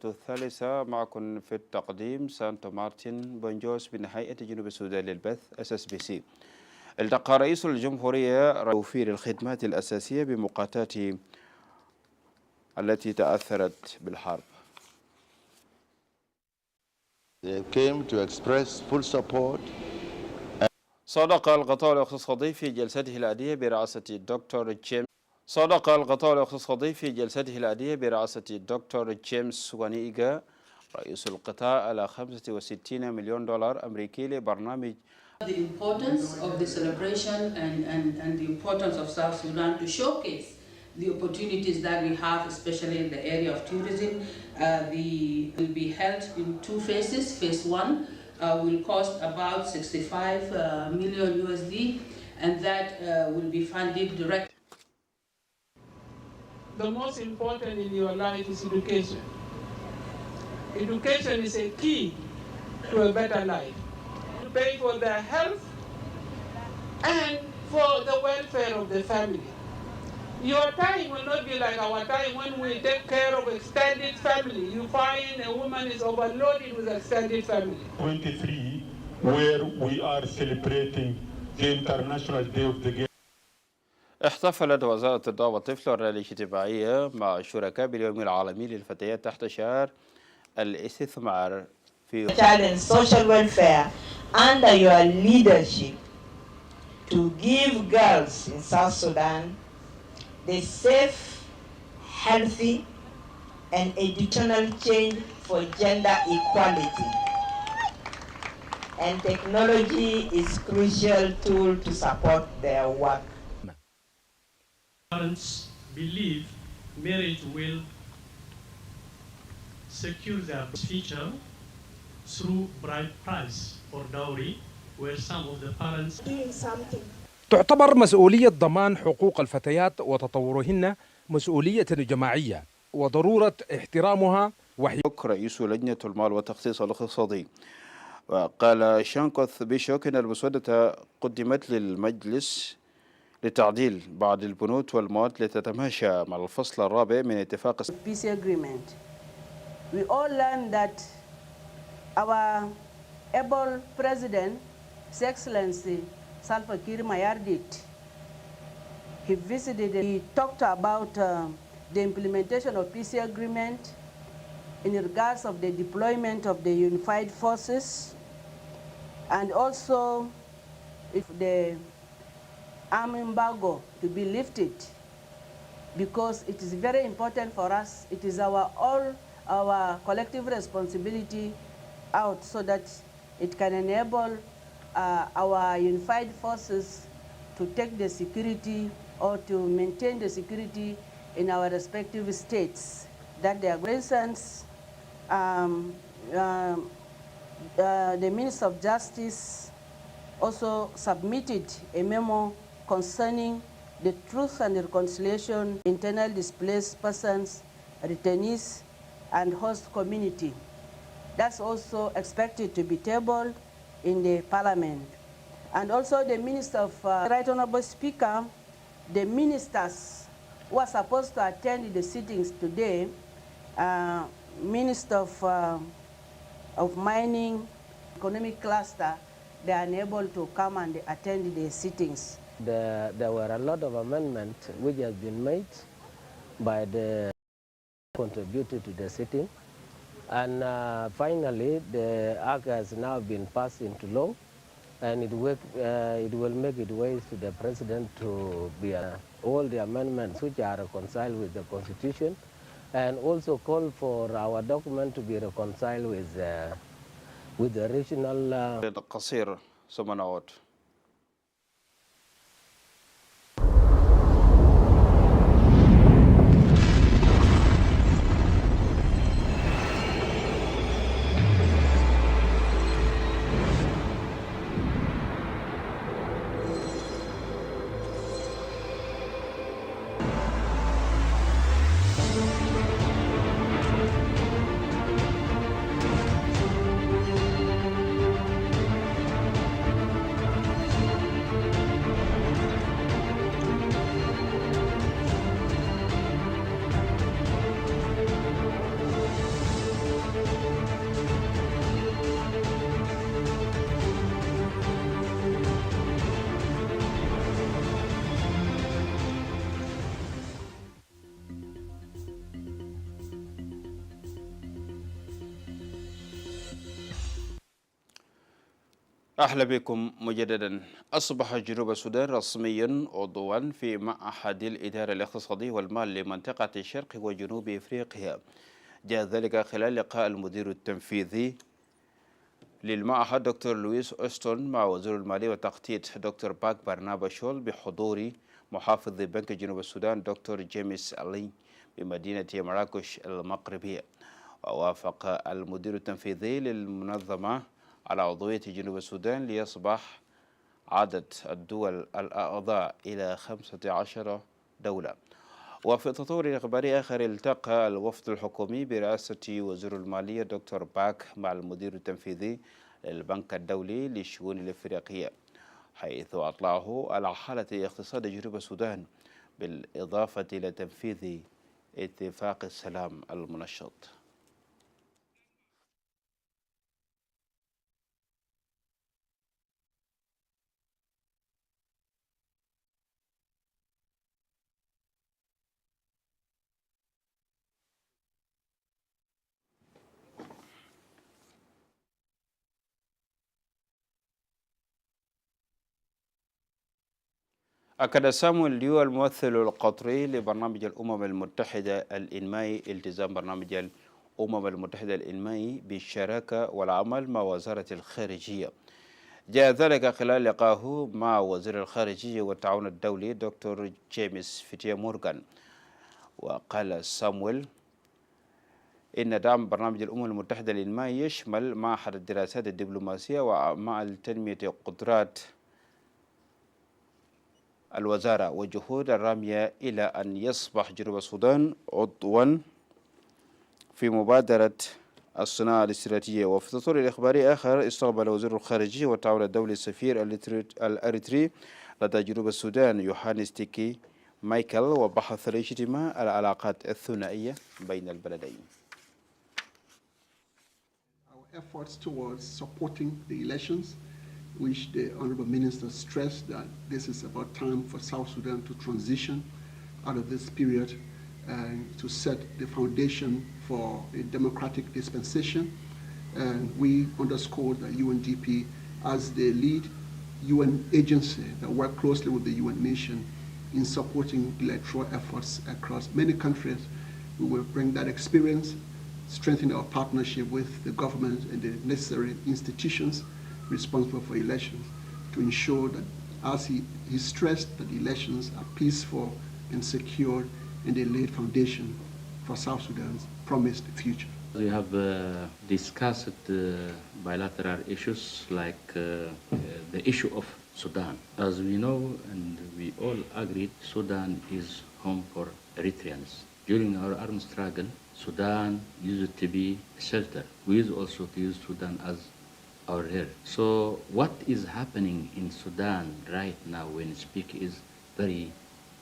الثالثة معكم في التقديم سانتو مارتن بونجوس من هيئة جنوب السودان للبث SSBC. التقى رئيس الجمهورية توفير الخدمات الأساسية بمقاطعة التي تأثرت بالحرب. They came to express full support. صادق الغطاء الاقتصادي في جلسته الآتية برئاسة الدكتور جيمس وانيغا رئيس القطاع على 65 مليون دولار أمريكي لبرنامج. The importance of the celebration and the importance of South Sudan to showcase the opportunities that we have, especially in the area of tourism. Will be held in two phases. Phase 1 will cost about 65 million USD, and that will be funded directly. The most important in your life is education. Education is a key to a better life. To pay for their health and for the welfare of the family. Your time will not be like our time when we take care of extended family. You find a woman is overloaded with extended family. 23, where we are celebrating the International Day of the Girl. احتفلت وزارة التربية والطفل والرعاية الاجتماعية مع الشركاء باليوم العالمي للفتيات تحت شعار الاستثمار في child and social welfare under your leadership to give girls in South Sudan the safe, healthy, and educational change for gender equality. And technology is crucial tool to support their work. Parents believe marriage will secure their future through bride price or dowry, where some of the parents Doing something. تعتبر مسؤولية ضمان حقوق الفتيات وتطورهن مسؤولية جماعية وضرورة احترامها. رئيس لجنة المال والتخصيص الاقتصادي وقال شانكوث بيشوك أن المسودة قدمت للمجلس لتعديل بعض البنود والمواد لتتماشى مع الفصل الرابع من اتفاق Peace agreement. We all learned that our able president, His Excellency Salva Kiir Mayardit, he visited, he talked about the implementation of peace agreement in regards of the deployment of the unified forces, and also if the arm embargo to be lifted, because it is very important for us. It is our collective responsibility out so that it can enable our unified forces to take the security or to maintain the security in our respective states. That they are, for instance, the Minister of Justice also submitted a memo concerning the truth and reconciliation, internal displaced persons, returnees, and host community. That's also expected to be tabled in the Parliament. And also the Minister of Right Honorable Speaker, the ministers who are supposed to attend the sittings today, Minister of Mining, Economic Cluster, they are unable to come and attend the sittings. There were a lot of amendments which have been made by the contributed to the sitting, and finally the act has now been passed into law, and it will make its way to the president to be all the amendments which are reconciled with the constitution, and also call for our document to be reconciled with the regional. قصير ثم نعود. أهلا بكم مجددا. أصبح جنوب السودان رسميا عضوا في معهد الإدارة الاقتصادي والمال لمنطقة الشرق وجنوب إفريقيا. جاء ذلك خلال لقاء المدير التنفيذي للمعهد دكتور لويس أوستون مع وزير المالية والتخطيط دكتور باك برنابا شول بحضور محافظ بنك جنوب السودان دكتور جيمس ألي بمدينة مراكش المغربية. ووافق المدير التنفيذي للمنظمة على عضوية جنوب السودان ليصبح عدد الدول الأعضاء إلى 15 دولة. وفي تطور إخباري آخر، التقى الوفد الحكومي برئاسة وزير المالية دكتور باك مع المدير التنفيذي للبنك الدولي للشؤون الإفريقية، حيث أطلعه على حالة اقتصاد جنوب السودان بالإضافة إلى تنفيذ اتفاق السلام المنشط. أكد سامويل ليو الممثل القطري لبرنامج الأمم المتحدة الإنمائي التزام برنامج الأمم المتحدة الإنمائي بالشراكة والعمل مع وزارة الخارجية. جاء ذلك خلال لقائه مع وزير الخارجية والتعاون الدولي دكتور جيمس فيتيا مورغان. وقال سامويل إن دعم برنامج الأمم المتحدة للإنمائي يشمل معهد الدراسات الدبلوماسية وأعمال تنمية قدرات الوزارة والجهود الرامية إلى أن يصبح جنوب السودان عضوا في مبادرة الصناعة الاستراتيجية. وفي تطور الإخباري آخر، استقبل وزير الخارجية والتعاون الدولي السفير الأريتري لدى جنوب السودان يوهانس تيكي مايكل، وبحث الاجتماع العلاقات الثنائية بين البلدين. Our efforts towards supporting the elections, which the Honorable Minister stressed that this is about time for South Sudan to transition out of this period and to set the foundation for a democratic dispensation. And we underscore that UNDP, as the lead UN agency that works closely with the UN mission in supporting electoral efforts across many countries, we will bring that experience, strengthen our partnership with the government and the necessary institutions responsible for elections to ensure that, as he stressed, that elections are peaceful and secure and they laid foundation for South Sudan's promised future. We have discussed bilateral issues like the issue of Sudan. As we know and we all agreed, Sudan is home for Eritreans. During our armed struggle, Sudan used to be a shelter. We used also to use Sudan as our hair. So what is happening in Sudan right now when we speak is very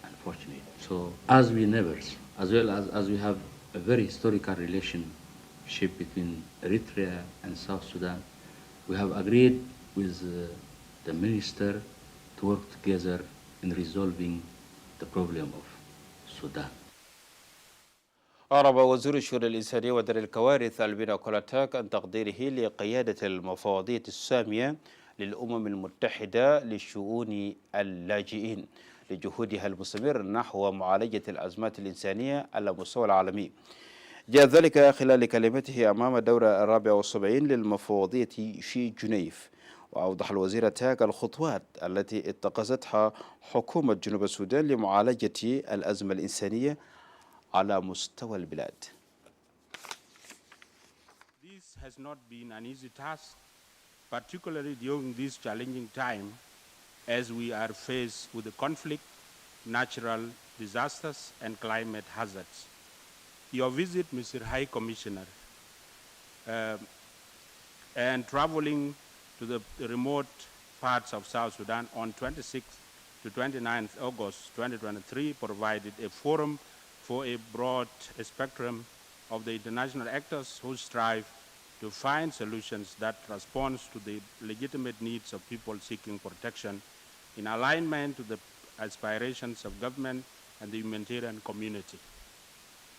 unfortunate. So as we neighbors, as well as we have a very historical relationship between Eritrea and South Sudan, we have agreed with the minister to work together in resolving the problem of Sudan. أعرب وزير الشؤون الإنسانية ودرء الكوارث البنا كولاتاك عن تقديره لقيادة المفوضية السامية للأمم المتحدة لشؤون اللاجئين لجهودها المستمر نحو معالجة الأزمات الإنسانية على المستوى العالمي. جاء ذلك خلال كلمته أمام الدورة 74 للمفوضية في جنيف. وأوضح الوزير تاك الخطوات التي اتخذتها حكومة جنوب السودان لمعالجة الأزمة الإنسانية على مستوى البلاد. This has not been an easy task, particularly during this challenging time as we are faced with the conflict, natural disasters, and climate hazards. Your visit, Mr. High Commissioner, and traveling to the remote parts of South Sudan on 26th to 29th August 2023 provided a forum for a broad spectrum of the international actors who strive to find solutions that respond to the legitimate needs of people seeking protection in alignment to the aspirations of government and the humanitarian community.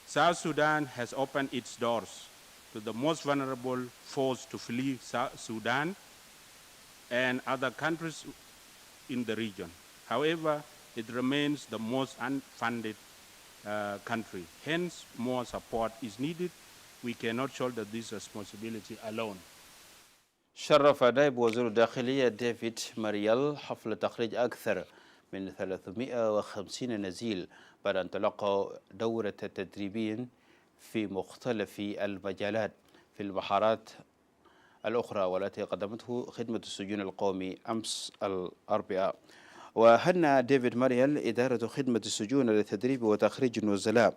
South Sudan has opened its doors to the most vulnerable forced to flee Sudan and other countries in the region. However, it remains the most unfunded country. Hence, more support is needed. We cannot shoulder this responsibility alone. شرف نائب وزير الداخلية ديفيد ماريال حفل تخريج أكثر من 350 نزيل بعد أن تلقوا دورة تدريبية في مختلف المجالات في المحارات الأخرى والتي قدمته خدمة السجون القومي أمس الأربعاء. وهنأ ديفيد ماريال إدارة خدمة السجون لتدريب وتخريج النزلاء،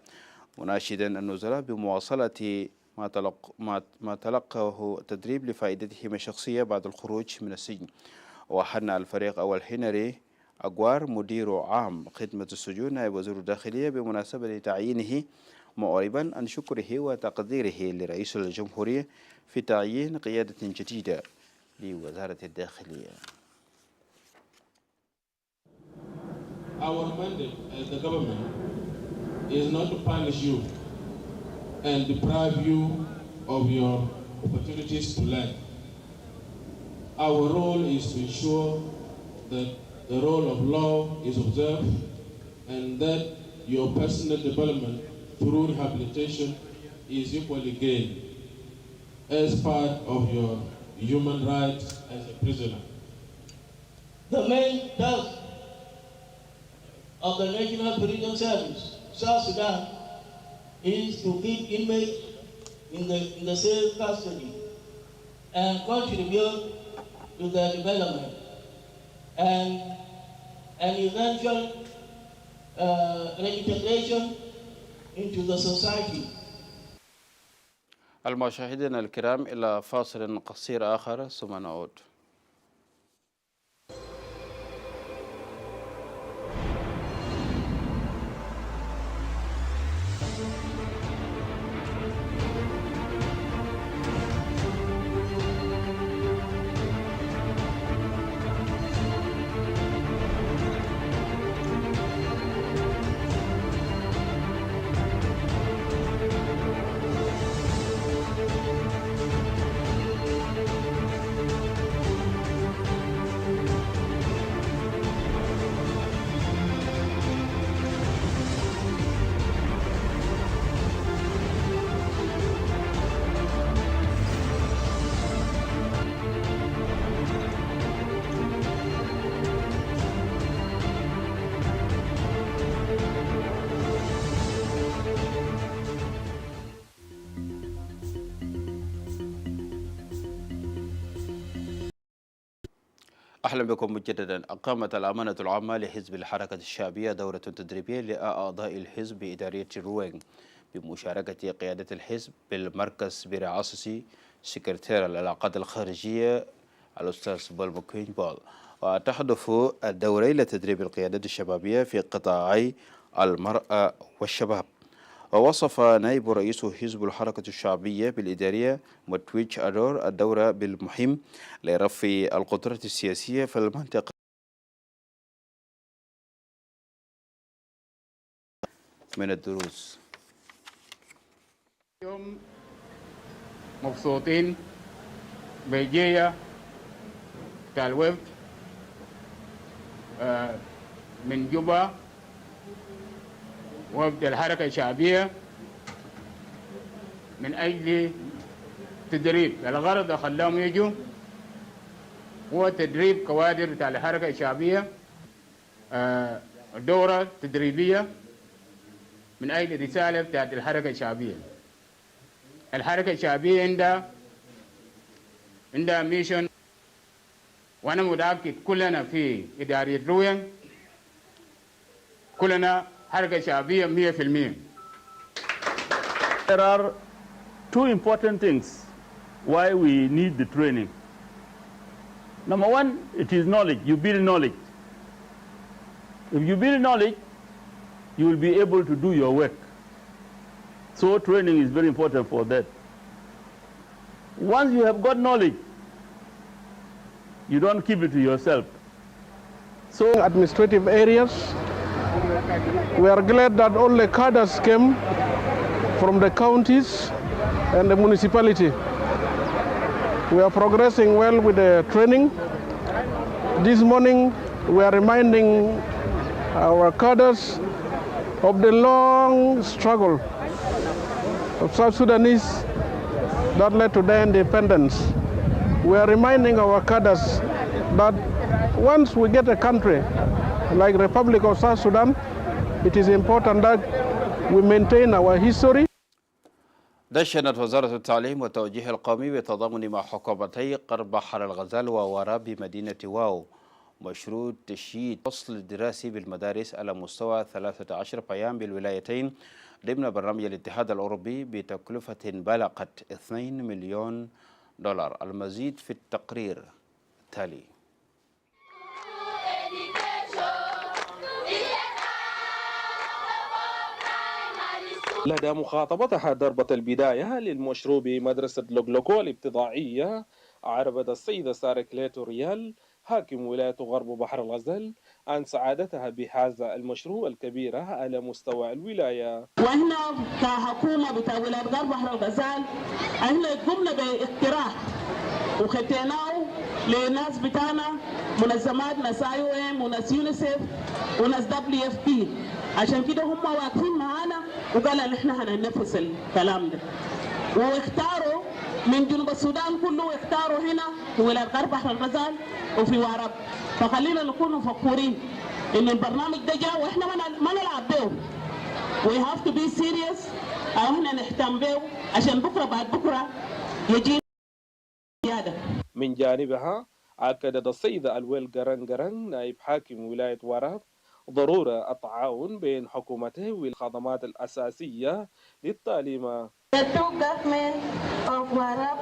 مناشدا النزلاء بمواصلة ما تلقاه تدريب لفائدتهم الشخصية بعد الخروج من السجن. وحنى الفريق أول هنري أغوار مدير عام خدمة السجون نائب وزير الداخلية بمناسبة تعيينه، معربا عن شكره وتقديره لرئيس الجمهورية في تعيين قيادة جديدة لوزارة الداخلية. Our mandate as the government is not to punish you and deprive you of your opportunities to learn. Our role is to ensure that the role of law is observed and that your personal development through rehabilitation is equally gained as part of your human rights as a prisoner. The main task of the National Prison Service, South Sudan, is to keep inmates in the safe custody and contribute to their development and eventual reintegration into the society. المشاهدين الكرام، إلى فاصل قصير آخر ثم نعود. أهلا بكم مجددا. أقامت الأمانة العامة لحزب الحركة الشعبية دورة تدريبية لأعضاء الحزب بإدارية روينغ بمشاركة قيادة الحزب بالمركز برئاسة سكرتير العلاقات الخارجية الأستاذ بولمكوين بول. وتحدث الدورة لتدريب القيادات الشبابية في قطاعي المرأة والشباب. ووصف نائب رئيس حزب الحركة الشعبية بالإدارية متويج أدور الدورة بالمهم لرفع القدرة السياسية في المنطقة من الدروس. اليوم مبسوطين بجية الوفد من جوبا، وفد الحركة الشعبية من أجل تدريب. الغرض خلاهم يجوا هو تدريب كوادر بتاع الحركة الشعبية، دورة تدريبية من أجل رسالة بتاعت الحركة الشعبية. الحركة الشعبية عندها ميشن، وأنا متأكد كلنا في إدارية روينغ كلنا حركة شعبية 100%. There are two important things why we need the training. Number one, it is knowledge. You build knowledge. If you build knowledge, you will be able to do your work. So training is very important for that. Once you have got knowledge, you don't keep it to yourself. So administrative areas, we are glad that all the cadres came from the counties and the municipality. We are progressing well with the training, This morning, we are reminding our cadres of the long struggle of South Sudanese that led to their independence. We are reminding our cadres that once we get a country like Republic of South Sudan, it is important that we maintain our history. دشنت وزارة التعليم والتوجيه القومي بالتضامن مع حكومتي غرب بحر الغزال ووراب بمدينة واو مشروع تشييد الفصل الدراسي بالمدارس على مستوى 13 قيام بالولايتين ضمن برنامج الاتحاد الأوروبي بتكلفة بلغت 2 مليون دولار. المزيد في التقرير التالي. لدى مخاطبتها ضربة البداية للمشروع بمدرسة لوغلوكو الابتدائية، عربت السيدة سارة كليتو ريال حاكم ولاية غرب بحر الغزال عن سعادتها بهذا المشروع الكبير على مستوى الولاية. وإحنا كحكومة بتاع ولاية غرب بحر الغزال إحنا قمنا باقتراح وخدناه لناس بتاعنا منظمات ناس IOM وناس يونيسيف وناس WFP، عشان كده هم واقفين معانا وقالوا ان احنا هننفذ الكلام ده، واختاروا من جنوب السودان كله، واختاروا هنا في ولاية غرب بحر الغزال وفي وارب. فخلينا نكون فخورين ان البرنامج ده جاء واحنا ما نلعب به. We have to be serious، او احنا نهتم به عشان بكره بعد بكره يجي زياده. من جانبها أكدت السيدة الويل جران نائب حاكم ولاية وارب ضرورة التعاون بين حكومته والخدمات الأساسية للتعليم. The two governments of Warab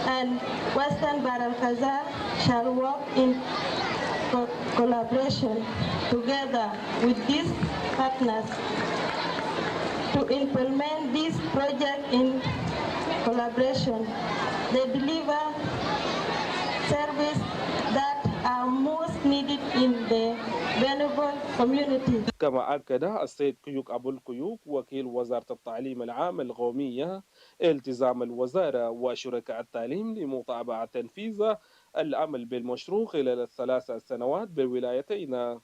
and Western Bahr el Ghazal shall work in collaboration together with these partners to implement this project in collaboration. They deliver service that are most needed in the vulnerable community. كما أكد السيد كيوك أبو الكيوك وكيل وزارة التعليم العام القومية التزام الوزارة وشركاء التعليم لمتابعة تنفيذ العمل بالمشروع خلال ال3 سنوات بالولايتين.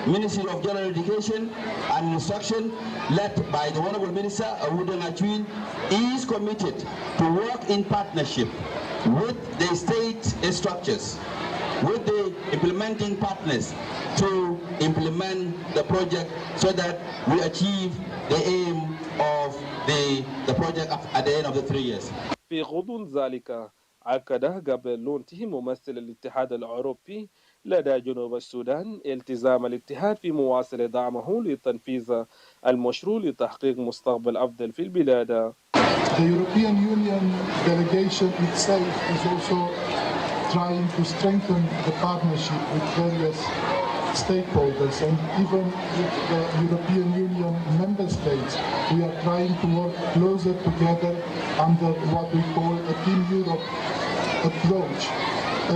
Ministry of General Education and Instruction led by the Honorable Minister Aruden Achwin is committed to work in partnership with the state structures, with the implementing partners to implement the project so that we achieve the aim of the project at the end of the 3 years. في غضون ذلك أكد قبل لونته ممثل الاتحاد الأوروبي لدى جنوب السودان التزام الاتحاد في مواصلة دعمه لتنفيذ المشروع لتحقيق مستقبل أفضل في البلاد. The European Union delegation itself is also trying to strengthen the partnership with various stakeholders, and even with the European Union member states, we are trying to work closer together under what we call a Team Europe approach,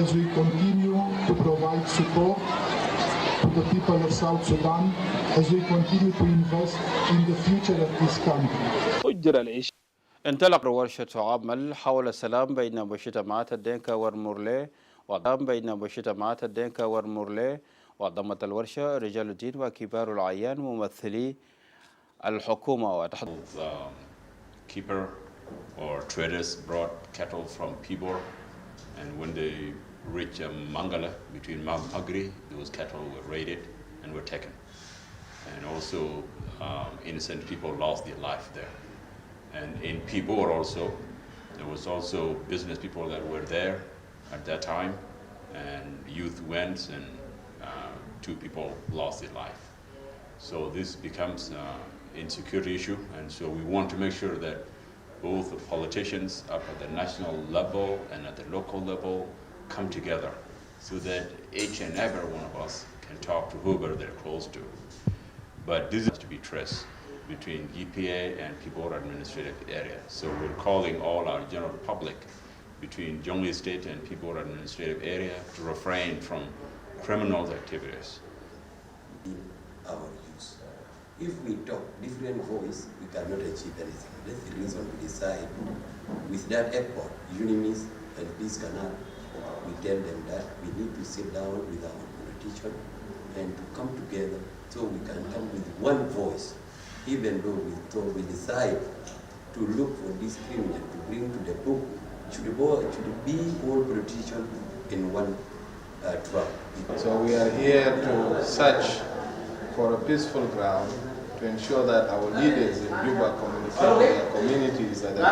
as we continue to provide support to the people of South Sudan, as we continue to invest in the future of this country. انطلق ورشة عمل حول السلام بين مجتمعات الدنكا والمورلي وضمت الورشة رجال الدين وكبار الأعيان ممثلي الحكومة. Keeper or traders brought cattle from Pibor, and when they reached Mangala between Mount Agri, those cattle were raided and were taken. And also innocent people lost their life there. And in Pibor also, there was also business people that were there at that time, and youth went and 2 people lost their life. So this becomes an insecurity issue, and so we want to make sure that both the politicians up at the national level and at the local level come together so that each and every one of us can talk to whoever they're close to. But this has to be traced between EPA and Pibor administrative area. So we're calling all our general public between Jonglei State and Pibor administrative area to refrain from criminal activities. Our use. If we talk different voice, we cannot achieve anything. That's the reason we decide with that effort, UNIMIS and this canal we tell them that we need to sit down with our politicians and to come together so we can come with one voice, even though we decide to look for this criminal to bring to the book. It should be all politicians in one truck. So we are here to search for a peaceful ground to ensure that our leaders in Juba communicate with their communities at the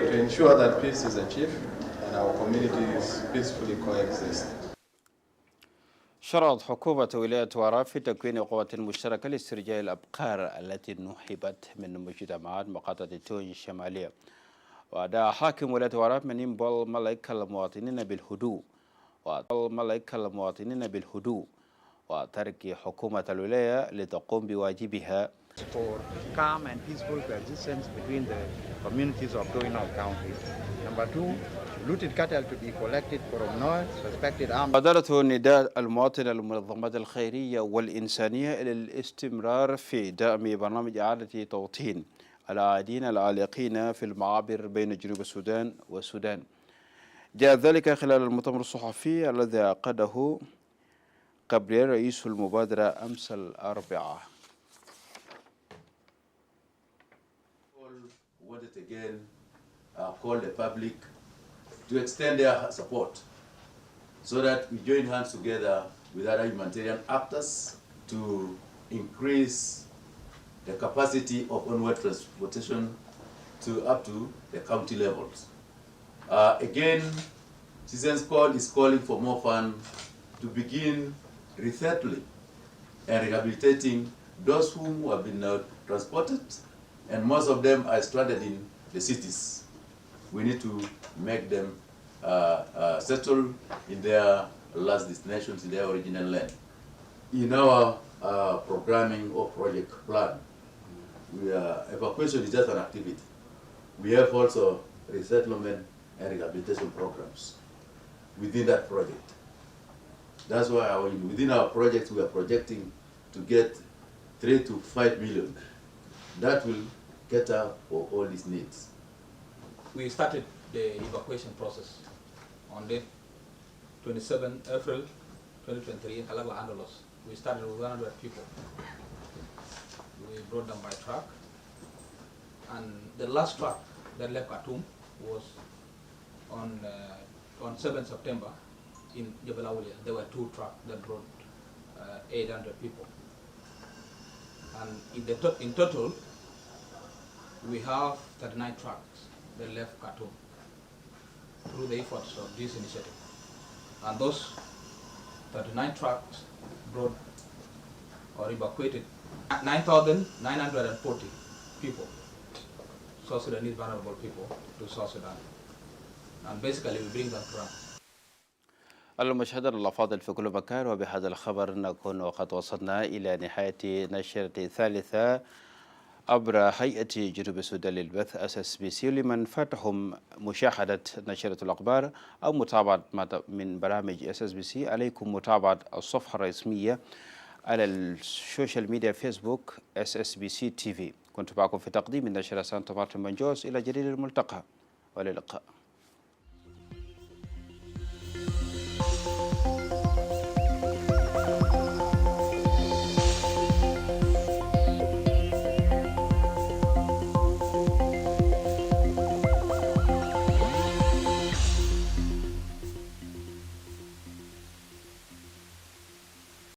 to ensure that peace is achieved and our communities peacefully coexist. شرعت حكومة ولاية وراء في تكوين قوة مشتركة لاسترجاع الأبقار التي نهبت من مجتمعات مقاطعة تونج الشمالية. ودعا حاكم ولاية وراء من ينبل ملك المواطنين بالهدوء وترك حكومة الولاية لتقوم بواجبها. For calm and peaceful coexistence between the communities of Doinal County. Number two, looted cattle to be collected from non-suspected armed. بادرته نداء المواطن المنظمات الخيرية والإنسانية إلى الاستمرار في دعم برنامج إعادة توطين العائدين العالقين في المعابر بين جنوب السودان والسودان. جاء ذلك خلال المؤتمر الصحفي الذي عقده قبل رئيس المبادرة أمس الأربعاء. Wanted again call the public to extend their support so that we join hands together with other humanitarian actors to increase the capacity of onward transportation up to the county levels. Again, Citizens Call is calling for more funds to begin resettling and rehabilitating those whom have been transported, and most of them are stranded in the cities. We need to make them settle in their last destinations, in their original land. In our programming or project plan, evacuation is just an activity. We have also resettlement and rehabilitation programs within that project. That's why within our project we are projecting to get 3 to 5 million. That will cater for all these needs. We started the evacuation process on the 27 April 2023 in Calagua Andalos. We started with 100 people. We brought them by truck. And the last truck that left Khartoum was on 7 September in Jebel Awliya. There were 2 trucks that brought 800 people. And in total, we have 39 trucks that left Khartoum through the efforts of this initiative. And those 39 trucks brought or evacuated 9,940 people, South Sudanese vulnerable people, to South Sudan. And basically we bring them from. المشاهدين الأفاضل في كل مكان، وبهذا الخبر نكون وقد وصلنا إلى نهاية نشرة ثالثة عبر هيئة جنوب السودان للبث SSBC. لمن فاتهم مشاهدة نشرة الأخبار أو متابعة من برامج SSBC، عليكم متابعة الصفحة الرسمية على السوشيال ميديا فيسبوك SSBC TV. كنت معكم في تقديم النشرة سانتو مارتن بنجوس. إلى جديد الملتقى واللقاء.